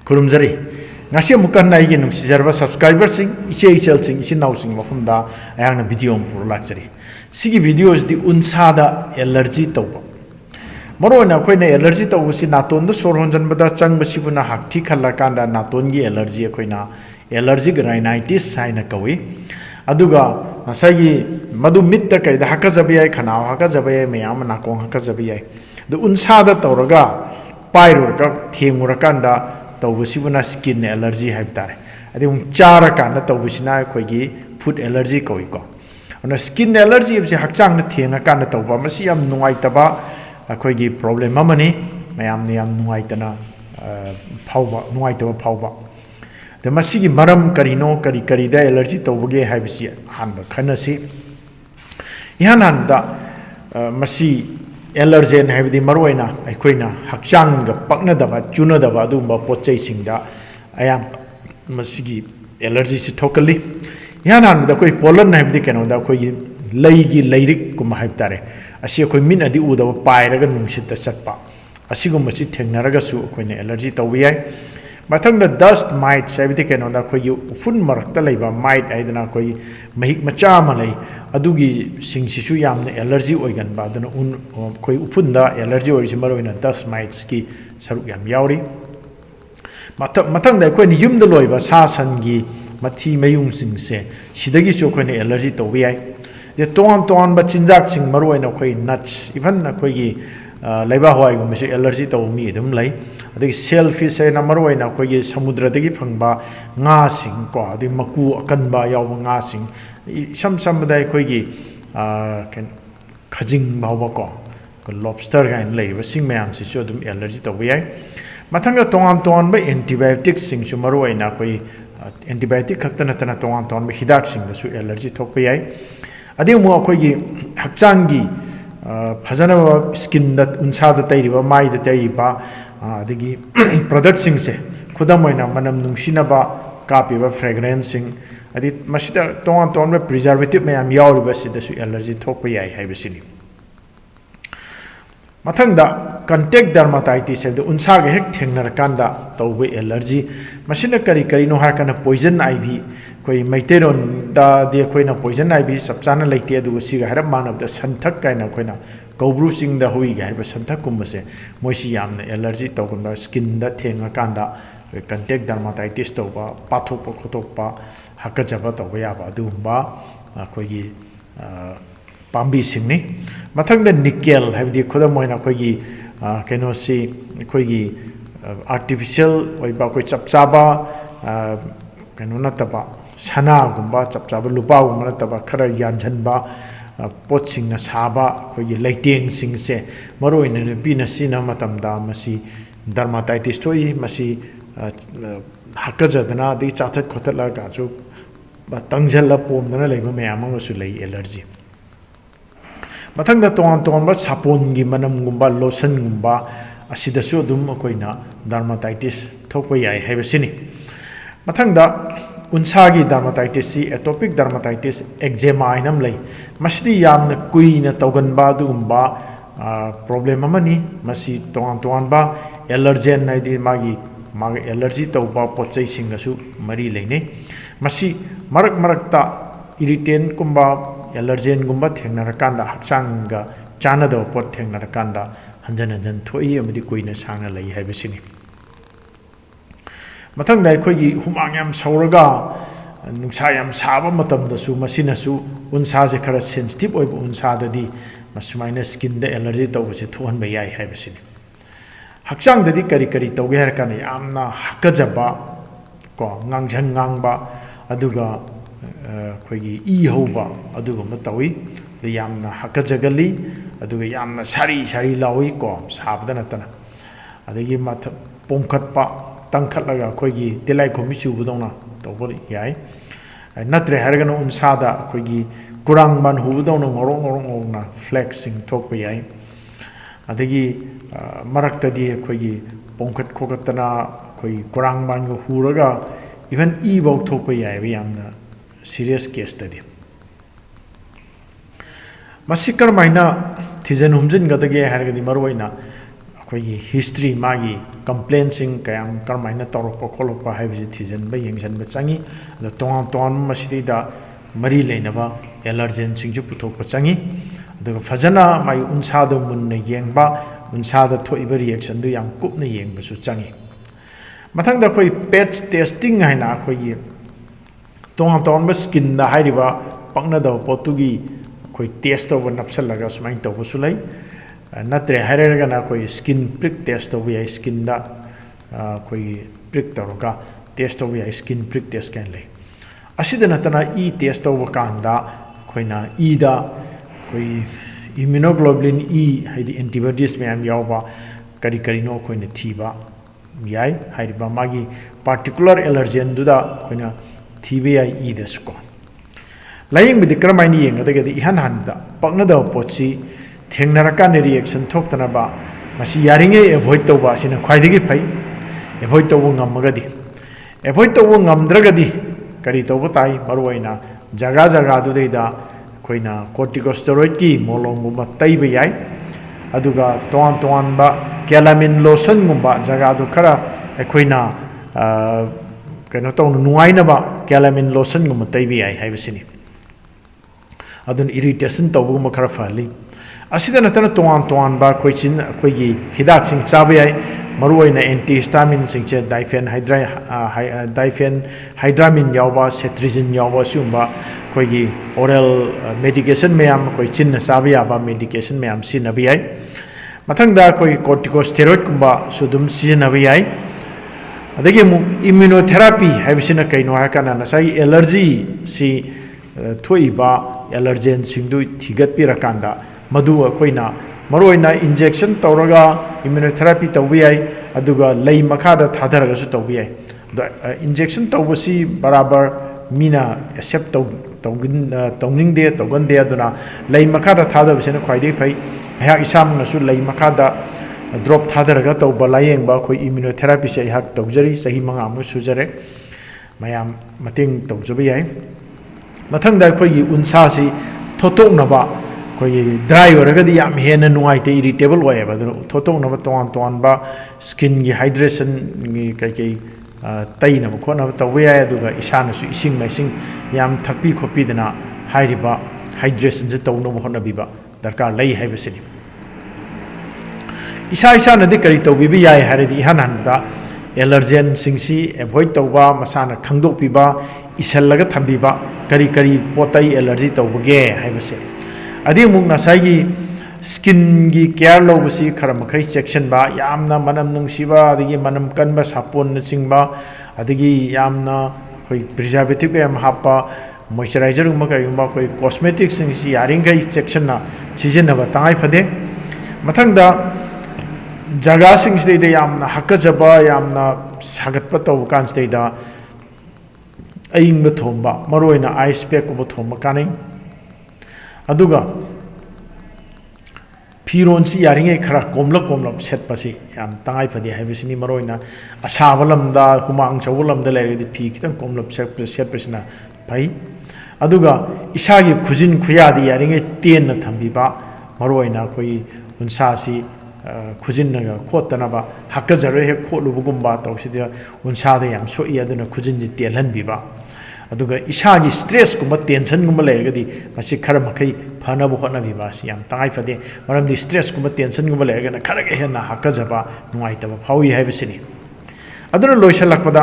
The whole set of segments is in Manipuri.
Kurumzari. Ngasi mukan na iki nung sijarba subscriber sing, iche ichel sing, ichi nau sing mafumda ayang na video mpur lakjari. Sigi videos di unsada allergy tawba. Maro na koi na allergy tawba si naton da sorhonjan bada chang basibu na hakti khalakanda naton gi allergy koi na allergic rhinitis hai na kawi. Aduga nasagi madu mitta kai da hakazabiyai khanao hakazabiyai mayam nakong hakazabiyai. Da unsada tawraga pairurga themurkanda tawbasibuna skin allergy haibtare adum chara kana tawbasina khoigi food allergy koi ko ona skin allergy ibse hakchang na thenga kana tawba masi yam nungai taba khoigi problem amani mayam ni yam nungai tana phawba nungai taba phawba de masi gi maram karino kari kari da allergy tawbage haibsi hanba khanasi yanan da masi allergen haibdi marwaina aikoina hakchang ga pakna daba chuna daba dumba pochai singda ayam masigi allergy si thokali yanan da koi pollen haibdi keno da koi leigi leirik kum haibtare asi koi min adi u daba pairaga nungsit ta chatpa asigum masi thengnaraga su koi ne allergy tawiyai mathang da dust mites haibdi keno da koi fun marakta leiba mite aidana koi mahik macha malai adugi singsisu yamna allergy oigan ba dana un koi upunda allergy orisi maroina dust mites ki saruk yam yauri mathang da koi ni yumda loiba sa sangi mathi mayung singse sidagi so koi ni allergy to wi ai de ton ba chinjak sing maroina koi nuts even na koi gi laiba hwai gum se allergy to mi dum lai adagi shellfish na maroina koi gi samudra dagi phangba nga sing ko adi maku akan ba yaw nga sing sam dai khoi gi ken khajing bawa ko lobster gain lei ba sing mayam si so dum allergy to wi ai mathang da ton ba antibiotic sing su maru ai na khoi antibiotic khaktana tana ton ba hidak sing da su allergy thok pi ai adi mu khoi gi hakchang gi phajana skin da unsa da tai ba mai da tai ba adigi product sing se khudam oina manam nungsina ba kapi ba fragrance sing adi masida ton ba preservative mayam yauri ba sida su allergy thok pi ai haibasini mathang da contact dermatitis se unsa ga hek thengnar kanda tawbe allergy masina kari no har kana poison ivy koi maiteron da de koi na poison ivy sapchana leite adu siga haram man of the santhak kaina koi na kobru sing da hui ga ba santhak kum se moisi yamna allergy tawgun skin da thenga kanda contact dermatitis to ba pathok khotok pa hakajaba to ya ba du ba koi gi pambi singni mathang da nickel habdi khoda moina koi gi keno si koi gi artificial oi ba koi chapchaba keno na taba sana gumba chapchaba lupa gumna taba khara yanjan ba pot sing na saba koi gi leiteng sing se maroi ne pina sina matam da masi dermatitis toi masi hakajadana di chathat khotala ga chu ba tangjala pom dana leiba mayam ang su lei allergy mathang da ton ba sapon gi manam gumba lotion gumba asida su dum koina dermatitis thokpa yai haibasini mathang da unsa gi dermatitis si atopic dermatitis eczema inam lei masdi yamna kuina togan ba dugumba problem amani masi ton ba allergen nai di magi allergy tawba pochai singasu mari leine masi marak ta irritant kumba allergen gumba thengnar kanda hakchanga chana da pot thengnar kanda hanjan thoi amadi koina sangna lei haibasini mathang dai khoi gi humang yam sauraga nungsa yam saba matam da su masina su unsa je khara sensitive oi unsa da di masumaina skin da allergy tawba se thohan ba yai haibasini hakchang da di kari tawge har kana yamna hakajaba ko ngangjang ngangba aduga khoigi I hoba aduga matawi de yamna hakajagali aduga yamna sari lawi ko sabdana tana adagi mat pongkhat pa tangkhatlaga khoigi telai khomi chubudona tawbori yai natre hargana unsada khoigi kurang ban hubudona ngorong na flexing thokpa yai adagi marakta di khoigi pongkhat khokatana khoi kurang ban go huraga even I bau thokpa yai yamna serious case study masikar maina thizen humjin gadage hargadi marwaina ꯑꯩꯈꯣꯏꯒꯤ ꯍꯤꯁꯇ꯭ꯔꯤ ꯃꯥꯒꯤ ꯀꯝꯄ꯭ꯂꯦꯟꯁꯤꯡ ꯀꯌꯥꯝ ꯀꯔꯝꯍꯥꯏꯅ ꯇꯧꯔꯛꯄ ꯈꯣꯠꯂꯛꯄ ꯍꯥꯏꯕꯁꯤ ꯊꯤꯖꯤꯟꯕ ꯌꯦꯡꯁꯤꯟꯕ ꯆꯪꯉꯤ ꯑꯗꯣ ꯇꯣꯉꯥꯟ ꯇꯣꯉꯥꯟꯕ ꯃꯁꯤꯗꯩꯗ ꯃꯔꯤ ꯂꯩꯅꯕ ꯑꯦꯂꯔꯖꯦꯟꯁꯤꯡꯁꯨ ꯄꯨꯊꯣꯛꯄ ꯆꯪꯉꯤ ꯑꯗꯨꯒ ꯐꯖꯅ ꯃꯥꯒꯤ ꯎꯟꯁꯥꯗꯣ ꯃꯨꯟꯅ ꯌꯦꯡꯕ ꯎꯟꯁꯥꯗ ꯊꯣꯛꯏꯕ ꯔꯤꯑꯦꯛꯁꯟꯗꯨ ꯌꯥꯝ ꯀꯨꯞꯅ ꯌꯦꯡꯕꯁꯨ ꯆꯪꯉꯤ ꯃꯊꯪꯗ ꯑꯩꯈꯣꯏ ꯄꯦꯠꯁ ꯇꯦꯁꯇꯤꯡ ꯍꯥꯏꯅ ꯑꯩꯈꯣꯏꯒꯤ ꯇꯣꯉꯥꯟ ꯇꯣꯉꯥꯟꯕ ꯁ꯭ꯀꯤꯟꯗ ꯍꯥꯏꯔꯤꯕ ꯄꯛꯅꯗꯕ ꯄꯣꯠꯇꯨꯒꯤ ꯑꯩꯈꯣꯏ ꯇꯦꯁ ꯇꯧꯕ ꯅꯞꯁꯜꯂꯒ ꯁꯨꯃꯥꯏꯅ ꯇꯧꯕꯁꯨ ꯂꯩ ꯅꯠꯇ꯭ꯔꯦ ꯍꯥꯏꯔꯒꯅ ꯑꯩꯈꯣꯏ ꯁ꯭ꯀꯤꯟ ꯄ꯭ꯔꯤꯛ ꯇꯦꯁ ꯇꯧꯕ ꯌꯥꯏ ꯁ꯭ꯀꯤꯟꯗ ꯑꯩꯈꯣꯏꯒꯤ ꯄ꯭ꯔꯤꯛ ꯇꯧꯔꯒ ꯇꯦꯁ ꯇꯧꯕ ꯌꯥꯏ ꯁ꯭ꯀꯤꯟ ꯄ꯭ꯔꯤꯛ ꯇꯦꯁ ꯀꯥꯏꯅ ꯂꯩ ꯑꯁꯤꯗ ꯅꯠꯇꯅ ꯏ ꯇꯦꯁ ꯇꯧꯕ ꯀꯥꯟꯗ ꯑꯩꯈꯣꯏꯅ ꯏꯗ ꯑꯩꯈꯣꯏ ꯏꯝꯃ꯭ꯌꯨꯅꯣꯒ꯭ꯂꯣꯕꯨꯂꯤꯟ ꯏ ꯍꯥꯏꯗꯤ ꯑꯦꯟꯇꯤꯕꯣꯗꯤꯁ ꯃꯌꯥꯝ ꯌꯥꯎꯕ ꯀꯔꯤ ꯀꯔꯤꯅꯣ ꯑꯩꯈꯣꯏꯅ ꯊꯤꯕ ꯌꯥꯏ ꯍꯥꯏꯔꯤꯕ ꯃꯥꯒꯤ ꯄꯥꯔꯇꯤꯀꯨꯂꯔ ꯑꯦꯂꯔꯖꯦꯟꯗꯨꯗ ꯑꯩꯈꯣꯏꯅ ꯊꯤꯕ ꯌꯥꯏ ꯏꯗꯁꯨꯀꯣ ꯂꯥꯏꯌꯦꯡꯕꯗꯤ ꯀꯔꯝꯍꯥꯏꯅ ꯌꯦꯡꯒꯗꯒꯦꯗꯤ ꯏꯍꯥꯟ ꯍꯥꯟꯕꯗ ꯄꯛꯅꯗꯕ ꯄꯣꯠꯁꯤ ꯊꯦꯡꯅꯔꯀꯥꯟꯗ ꯔꯤꯑꯦꯛꯁꯟ ꯊꯣꯛꯇꯅꯕ ꯃꯁꯤ ꯌꯥꯔꯤꯉꯩ ꯑꯦꯚꯣꯏꯗ ꯇꯧꯕ ꯑꯁꯤꯅ ꯈ꯭ꯋꯥꯏꯗꯒꯤ ꯐꯩ ꯑꯦꯚꯣꯏꯗ ꯇꯧꯕ ꯉꯝꯃꯒꯗꯤ ꯑꯦꯚꯣꯏꯗ ꯇꯧꯕ ꯉꯝꯗ꯭ꯔꯒꯗꯤ ꯀꯔꯤ ꯇꯧꯕ ꯇꯥꯏ ꯃꯔꯨꯑꯣꯏꯅ ꯖꯒꯥ ꯖꯒꯥꯗꯨꯗꯩꯗ ꯑꯩꯈꯣꯏꯅ ꯀꯣꯔꯇꯤꯀꯣꯁꯇꯦꯔꯣꯏꯗꯀꯤ ꯃꯣꯂꯣꯝꯒꯨꯝꯕ ꯇꯩꯕ ꯌꯥꯏ ꯑꯗꯨꯒ ꯇꯣꯉꯥꯟ ꯇꯣꯉꯥꯟꯕ ꯀꯦꯂꯥꯃꯤꯟ ꯂꯣꯁꯟꯒꯨꯝꯕ ꯖꯒꯥꯗꯨ ꯈꯔ ꯑꯩꯈꯣꯏꯅ ꯀꯩꯅꯣ ꯇꯧꯅ ꯅꯨꯡꯉꯥꯏꯅꯕ ꯀꯦꯂꯥꯃꯤꯟ ꯂꯣꯁꯟꯒꯨꯝꯕ ꯇꯩꯕ ꯌꯥꯏ ꯍꯥꯏꯕꯁꯤꯅꯤ ꯑꯗꯨꯅ ꯏꯔꯤꯇꯦꯁꯟ ꯇꯧꯕꯒꯨꯝꯕ ꯈꯔ ꯐꯍꯜꯂꯤ ꯑꯁꯤꯗ ꯅꯠꯇꯅ ꯇꯣꯉꯥꯟ ꯇꯣꯉꯥꯟꯕ ꯑꯩꯈꯣꯏꯒꯤ ꯍꯤꯗꯥꯛꯁꯤꯡ ꯆꯥꯕ ꯌꯥꯏ ꯃꯔꯨꯑꯣꯏꯅ ꯑꯦꯟꯇꯤꯍꯤꯁꯇꯥꯃꯤꯟꯁꯤꯡꯁꯦ ꯗꯥꯏꯐꯦꯟ ꯍꯥꯏꯗ꯭ꯔꯥꯃꯤꯟ ꯌꯥꯎꯕ ꯁꯦꯇ꯭ꯔꯤꯖꯤꯟ ꯌꯥꯎꯕ ꯑꯁꯤꯒꯨꯝꯕ ꯑꯩꯈꯣꯏꯒꯤ ꯑꯣꯔꯦꯜ ꯃꯦꯗꯤꯀꯦꯁꯟ ꯃꯌꯥꯝ ꯑꯩꯈꯣꯏ ꯆꯤꯟꯅ ꯆꯥꯕ ꯌꯥꯕ ꯃꯦꯗꯤꯀꯦꯁꯟ ꯃꯌꯥꯝ ꯁꯤꯖꯤꯟꯅꯕ ꯌꯥꯏ ꯃꯊꯪꯗ ꯑꯩꯈꯣꯏ ꯀꯣꯔꯇꯤꯀꯣꯁꯇꯦꯔꯣꯏꯗꯀꯨꯝꯕꯁꯨ ꯑꯗꯨꯝ ꯁꯤꯖꯤꯟꯅꯕ ꯌꯥꯏ ꯑꯗꯒꯤ ꯑꯃꯨꯛ ꯏꯝꯃ꯭ꯌꯨꯅꯣꯊꯦꯔꯥꯄꯤ ꯍꯥꯏꯕꯁꯤꯅ ꯀꯩꯅꯣ ꯍꯥꯏꯔꯀꯥꯟꯗ ꯉꯁꯥꯏꯒꯤ ꯑꯦꯂꯔꯖꯤꯁꯤ ꯊꯣꯛꯏꯕ ꯑꯦꯂꯔꯖꯦꯟꯁꯤꯡꯗꯨ ꯊꯤꯒꯠꯄꯤꯔꯀꯥꯟꯗ ꯃꯗꯨ ꯑꯩꯈꯣꯏꯅ ꯃꯔꯨꯑꯣꯏꯅ ꯏꯟꯖꯦꯛꯁꯟ ꯇꯧꯔꯒ ꯏꯝꯃ꯭ꯌꯨꯅꯣꯊꯦꯔꯥꯄꯤ ꯇꯧꯕ ꯌꯥꯏ ꯑꯗꯨꯒ ꯂꯩ ꯃꯈꯥꯗ ꯊꯥꯊꯔꯒꯁꯨ ꯇꯧꯕ ꯌꯥꯏ ꯑꯗꯣ ꯏꯟꯖꯦꯛꯁꯟ ꯇꯧꯕꯁꯤ ꯕꯔꯥꯕꯔ ꯃꯤꯅ ꯑꯦꯛꯁꯦꯞ ꯇꯧꯅꯤꯡꯗꯦ ꯇꯧꯒꯟꯗꯦ ꯑꯗꯨꯅ ꯂꯩ ꯃꯈꯥꯗ ꯊꯥꯗꯕꯁꯤꯅ ꯈ꯭ꯋꯥꯏꯗꯒꯤ ꯐꯩ ꯑꯩꯍꯥꯛ ꯏꯁꯥꯃꯛꯅꯁꯨ ꯂꯩ ꯃꯈꯥꯗ ꯗ꯭ꯔꯣꯞ ꯊꯥꯗꯔꯒ ꯇꯧꯕ ꯂꯥꯏꯌꯦꯡꯕ ꯑꯩꯈꯣꯏ ꯏꯝꯃ꯭ꯌꯨꯅꯣꯊꯦꯔꯥꯄꯤꯁꯦ ꯑꯩꯍꯥꯛ ꯇꯧꯖꯔꯤ ꯆꯍꯤ 5 ꯁꯨꯖꯔꯦ ꯃꯌꯥꯝ ꯃꯇꯦꯡ ꯇꯧꯖꯕ ꯌꯥꯏ ꯃꯊꯪꯗ ꯑꯩꯈꯣꯏꯒꯤ ꯎꯟꯁꯥꯁꯤ ꯊꯣꯠꯇꯣꯛꯅꯕ ꯑꯩꯈꯣꯏꯒꯤ ꯗ꯭ꯔꯥꯏ ꯑꯣꯏꯔꯒꯗꯤ ꯌꯥꯝ ꯍꯦꯟꯅ ꯅꯨꯡꯉꯥꯏꯇꯦ ꯏꯔꯤꯇꯦꯕꯜ ꯑꯣꯏꯌꯦꯕ ꯑꯗꯨꯅ ꯊꯣꯠꯇꯣꯛꯅꯕ ꯇꯣꯉꯥꯟ ꯇꯣꯉꯥꯟꯕ ꯁ꯭ꯀꯤꯟꯒꯤ ꯍꯥꯏꯗ꯭ꯔꯦꯁꯟꯒꯤ ꯀꯩꯀꯩ ꯇꯩꯅꯕ ꯈꯣꯠꯅꯕ ꯇꯧꯕ ꯌꯥꯏ ꯑꯗꯨꯒ ꯏꯁꯥꯅꯁꯨ ꯏꯁꯤꯡ ꯃꯥꯏꯁꯤꯡ ꯌꯥꯝ ꯊꯛꯄꯤ ꯈꯣꯠꯄꯤꯗꯅ ꯍꯥꯏꯔꯤꯕ ꯍꯥꯏꯗ꯭ꯔꯦꯁꯟꯁꯦ ꯇꯧꯅꯕ ꯍꯣꯠꯅꯕꯤꯕ ꯗꯔꯀꯥꯔ ꯂꯩ ꯍꯥꯏꯕꯁꯤꯅꯤ ꯏꯁꯥꯅꯗꯤ ꯀꯔꯤ ꯇꯧꯕꯤꯕ ꯌꯥꯏ ꯍꯥꯏꯔꯗꯤ ꯏꯍꯥꯟ ꯍꯥꯟꯕꯗ ꯑꯦꯂꯔꯖꯦꯟꯁꯤꯡꯁꯤ ꯑꯦꯚꯣꯏꯗ ꯇꯧꯕ ꯃꯁꯥꯅ ꯈꯪꯗꯣꯛꯄꯤꯕ ꯏꯁꯜꯂꯒ ꯊꯝꯕꯤꯕ ꯀꯔꯤ ꯀꯔꯤ ꯄꯣꯠꯇꯩ ꯑꯦꯂꯔꯖꯤ ꯇꯧꯕꯒꯦ ꯍꯥꯏꯕꯁꯦ ꯑꯗꯩ ꯑꯃꯨꯛ ꯉꯁꯥꯏꯒꯤ ꯁ꯭ꯀꯤꯟꯒꯤ ꯀꯦꯌꯔ ꯂꯧꯕꯁꯤ ꯈꯔ ꯃꯈꯩ ꯆꯦꯛꯁꯤꯟꯕ ꯌꯥꯝꯅ ꯃꯅꯝ ꯅꯨꯡꯁꯤꯕ ꯑꯗꯒꯤ ꯃꯅꯝ ꯀꯟꯕ ꯁꯥꯄꯣꯟꯅꯆꯤꯡꯕ ꯑꯗꯒꯤ ꯌꯥꯝꯅ ꯑꯩꯈꯣꯏ ꯄ꯭ꯔꯤꯖꯥꯔꯕꯦꯇꯤꯞ ꯌꯥꯝ ꯍꯥꯞꯄ ꯃꯣꯏꯆꯔꯥꯏꯖꯔꯒꯨꯝꯕ ꯀꯔꯤꯒꯨꯝꯕ ꯑꯩꯈꯣꯏ ꯀꯣꯁꯃꯦꯇꯤꯛꯁꯤꯡꯁꯤ ꯌꯥꯔꯤꯈꯩ ꯆꯦꯛꯁꯤꯟꯅ ꯁꯤꯖꯤꯟꯅꯕ ꯇꯉꯥꯏ ꯐꯗꯦ ꯃꯊꯪꯗ ꯖꯒꯥꯁꯤꯡꯁꯤꯗꯩꯗ ꯌꯥꯝꯅ ꯍꯥꯀꯠꯆꯕ ꯌꯥꯝꯅ ꯁꯥꯒꯠꯄ ꯇꯧꯕ ꯀꯥꯟꯁꯤꯗꯩꯗ ꯑꯏꯪꯕ ꯊꯣꯝꯕ ꯃꯔꯨꯑꯣꯏꯅ ꯑꯥꯏꯁ ꯄꯦꯛꯀꯨꯝꯕ ꯊꯣꯝꯕ ꯀꯥꯟꯅꯩ ꯑꯗꯨꯒ ꯐꯤꯔꯣꯟꯁꯤ ꯌꯥꯔꯤꯉꯩ ꯈꯔ ꯀꯣꯝꯂꯞ ꯁꯦꯠꯄꯁꯤ ꯌꯥꯝ ꯇꯉꯥꯏ ꯐꯗꯦ ꯍꯥꯏꯕꯁꯤꯅꯤ ꯃꯔꯨꯑꯣꯏꯅ ꯑꯁꯥꯕ ꯂꯝꯗ ꯍꯨꯃꯥꯡ ꯁꯧꯕ ꯂꯝꯗ ꯂꯩꯔꯒꯗꯤ ꯐꯤ ꯈꯤꯇꯪ ꯀꯣꯝꯂꯞ ꯁꯦꯠꯄꯁꯤꯅ ꯐꯩ ꯑꯗꯨꯒ ꯏꯁꯥꯒꯤ ꯈꯨꯖꯤꯟ ꯈꯨꯌꯥꯗꯤ ꯌꯥꯔꯤꯉꯩ ꯇꯦꯟꯅ ꯊꯝꯕꯤꯕ ꯃꯔꯨꯑꯣꯏꯅ ꯑꯩꯈꯣꯏꯒꯤ ꯎꯟꯁꯥꯁꯤ ꯈꯨꯖꯤꯟꯅꯒ ꯈꯣꯠꯇꯅꯕ ꯍꯥꯀꯠꯆꯔ ꯍꯦꯛ ꯈꯣꯠꯂꯨꯕꯒꯨꯝꯕ ꯇꯧꯁꯤꯗ ꯎꯟꯁꯥꯗ ꯌꯥꯝ ꯁꯣꯛꯏ ꯑꯗꯨꯅ ꯈꯨꯖꯤꯟꯁꯤ ꯇꯦꯜꯍꯟꯕꯤꯕ ꯑꯗꯨꯒ ꯏꯁꯥꯒꯤ ꯁ꯭ꯇ꯭ꯔꯦꯁꯀꯨꯝꯕ ꯇꯦꯟꯁꯟꯒꯨꯝꯕ ꯂꯩꯔꯒꯗꯤ ꯃꯁꯤ ꯈꯔ ꯃꯈꯩ ꯐꯅꯕ ꯍꯣꯠꯅꯕꯤꯕ ꯑꯁꯤ ꯌꯥꯝ ꯇꯉꯥꯏ ꯐꯗꯦ ꯃꯔꯝꯗꯤ ꯁ꯭ꯇ꯭ꯔꯦꯁꯀꯨꯝꯕ ꯇꯦꯟꯁꯟꯒꯨꯝꯕ ꯂꯩꯔꯒꯅ ꯈꯔꯒ ꯍꯦꯟꯅ ꯍꯥꯀꯠꯆꯕ ꯅꯨꯡꯉꯥꯏꯇꯕ ꯐꯥꯎꯏ ꯍꯥꯏꯕꯁꯤꯅꯤ ꯑꯗꯨꯅ ꯂꯣꯏꯁꯤꯜꯂꯛꯄꯗ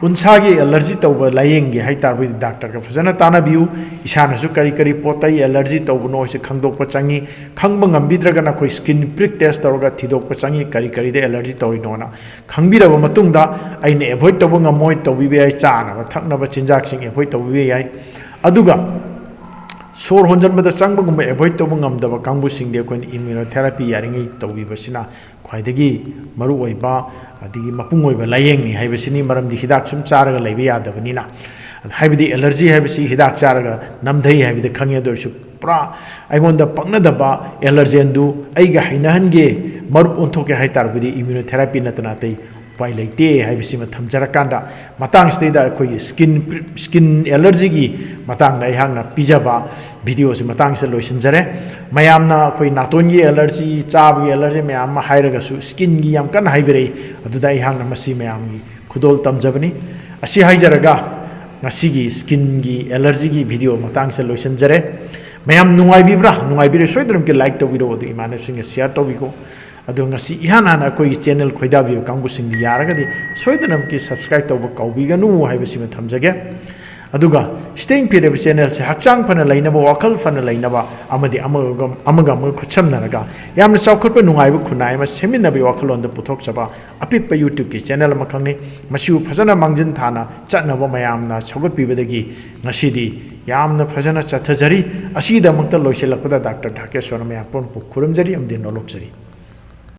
ꯎꯟꯁꯥꯒꯤ ꯑꯦꯂꯔꯖꯤ ꯇꯧꯕ ꯂꯥꯏꯌꯦꯡꯒꯦ ꯍꯥꯏꯇꯥꯔꯕꯗꯤ ꯗꯥꯛꯇꯔꯒ ꯐꯖꯅ ꯇꯥꯟꯅꯕꯤꯌꯨ ꯏꯁꯥꯅꯁꯨ ꯀꯔꯤ ꯀꯔꯤ ꯄꯣꯠꯇꯩ ꯑꯦꯂꯔꯖꯤ ꯇꯧꯕꯅꯣ ꯍꯥꯏꯁꯤ ꯈꯪꯗꯣꯛꯄ ꯆꯪꯉꯤ ꯈꯪꯕ ꯉꯝꯕꯤꯗ꯭ꯔꯒꯅ ꯑꯩꯈꯣꯏ ꯁ꯭ꯀꯤꯟ ꯄ꯭रिꯛ ꯇꯦꯁ ꯇꯧꯔꯒ ꯊꯤꯗꯣꯛꯄ ꯆꯪꯉꯤ ꯀꯔꯤ ꯀꯔꯤꯗ ꯑꯦꯂꯔꯖꯤ ꯇꯧꯔꯤꯅꯣꯅ ꯈꯪꯕꯤꯔꯕ ꯃꯇꯨꯡꯗ ꯑꯩꯅ ꯑꯦꯚꯣꯏꯗ ꯇꯧꯕ ꯉꯝꯃꯣꯏ ꯇꯧꯕꯤꯕ ꯌꯥꯏ ꯆꯥꯅꯕ ꯊꯛꯅꯕ ꯆꯤꯟꯖꯥꯛꯁꯤꯡ ꯑꯦꯚꯣꯏꯗ ꯇꯧꯕꯤꯕ ꯌꯥꯏ ꯑꯗꯨꯒ ꯁꯣꯔ ꯍꯣꯟꯖꯟꯕꯗ ꯆꯪꯕꯒꯨꯝꯕ ꯑꯦꯚꯣꯏꯗ ꯇꯧꯕ ꯉꯝꯗꯕ ꯀꯥꯡꯕꯨꯁꯤꯡꯗꯤ ꯑꯩꯈꯣꯏꯅ ꯏꯝꯃ꯭ꯌꯨꯅꯣꯊꯦꯔꯥꯄꯤ ꯌꯥꯔꯤꯉꯩ ꯇꯧꯕꯤꯕꯁꯤꯅ ꯈ꯭ꯋꯥꯏꯗꯒꯤ ꯃꯔꯨꯑꯣꯏꯕ ꯑꯗꯒꯤ ꯃꯄꯨꯡ ꯑꯣꯏꯕ ꯂꯥꯏꯌꯦꯡꯅꯤ ꯍꯥꯏꯕꯁꯤನಿ ꯃꯔꯝꯗꯤ ꯍꯤꯗꯥꯛ ꯁꯨꯝ ꯆꯥꯔꯒ ꯂꯩꯕ ꯌꯥꯗꯕꯅꯤꯅ ꯍꯥꯏꯕꯗꯤ ꯑꯦꯂꯔꯖꯤ ꯍꯥꯏꯕꯁꯤ ꯍꯤꯗꯥꯛ ꯆꯥꯔꯒ ꯅꯝꯊꯩ ꯍꯥꯏꯕꯗꯤ ꯈꯪꯉꯦ ꯑꯗꯨ ꯑꯣꯏꯔꯁꯨ ꯄꯨꯔꯥ ꯑꯩꯉꯣꯟꯗ ꯄꯛꯅꯗꯕ ꯑꯦꯂꯔꯖꯦꯟꯗꯨ ꯑꯩꯒ ꯍꯩꯅꯍꯟꯒꯦ ꯃꯔꯨꯞ ꯑꯣꯟꯊꯣꯛꯀꯦ ꯍꯥꯏꯇꯥꯔꯕꯗꯤ ꯏꯝꯃ꯭ꯌꯨꯅꯣꯊꯦꯔꯥꯄꯤ ꯅꯠꯇꯅ ꯑꯇꯩ उपाय लेते है थमजरकांदा मतंगसदा अखोई स्किन एलर्जी की मतंगदा यहांना पिजबा वीडियो से मतंग से लोइसनजरे मयामना अखोई नातोन की एलर्जी चाब की एलर्जी मयाम हाइरगसु स्किन की याम कन हाइबरे अदुदा यहांना मसी मयाम की खुदोल तमजबनी असी हाइजरगा ngasi skin gi allergy gi video matang se lotion jare mayam nungai bi bra nungai bi soidrum ke like to video do imane sing share to bi ko adu ngasi ihana na koi channel khoida bi kangu sing yaraga di soidrum ke subscribe to ba kaubi ga nu hai bi sim thamjage aduga staying period channel se hakchang phana laina ba wakal phana laina ba amadi amaga khucham naraga yamna chawkhot pa nungai bu khunai ma semin na bi wakalon da puthok chaba apik pa youtube ki channel ma khangni masu phajana mangjin thana chatna ba mayam na chogot pi bedagi ngasidi yamna phajana chathajari asida makta loiselakpada dr Dhakeswar me apon pu khurum jari amdi nolok jari